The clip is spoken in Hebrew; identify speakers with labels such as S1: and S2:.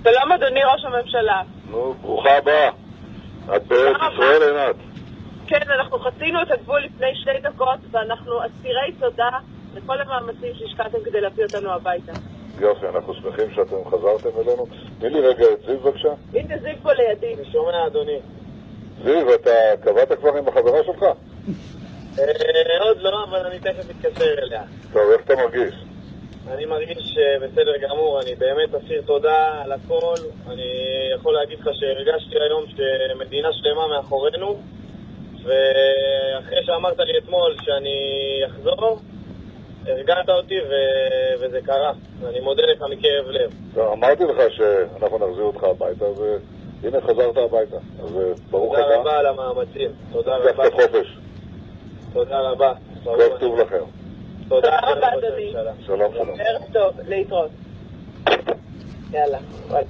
S1: שלום אדוני ראש הממשלה.
S2: נו, ברוכה הבאה. את בארץ ישראל, עינת.
S1: כן, אנחנו חצינו את הגבול לפני 2 דקות, ואנחנו אסירי תודה לכל המאמצים שהשקעתם כדי להביא אותנו הביתה.
S2: יופי, אנחנו שמחים שאתם חזרתם אלינו. תני לי רגע את זיו בבקשה.
S1: הנה זיו פה לידי.
S3: אני שומע אדוני.
S2: זיו, אתה קבעת כבר עם החברה שלך?
S3: עוד לא, אבל אני תכף מתקשר אליה.
S2: טוב, איך אתה מרגיש?
S3: אני מרגיש בסדר גמור, אני באמת אסיר תודה על הכל. אני יכול להגיד לך שהרגשתי היום שמדינה שלמה מאחורינו, ואחרי שאמרת לי אתמול שאני אחזור, הרגעת אותי וזה קרה. אני מודה לך מקרב לב.
S2: טוב, אמרתי לך שאנחנו נחזיר אותך הביתה, והנה חזרת הביתה. אז ברוך הבא.
S3: תודה רבה על המאמצים. תודה רבה.
S2: תפתח את חופש.
S3: תודה רבה.
S2: כל טוב לכם.
S3: תודה
S1: רבה אדוני.
S2: שלום שלום.
S1: ערב טוב, להתראות. יאללה, ביי.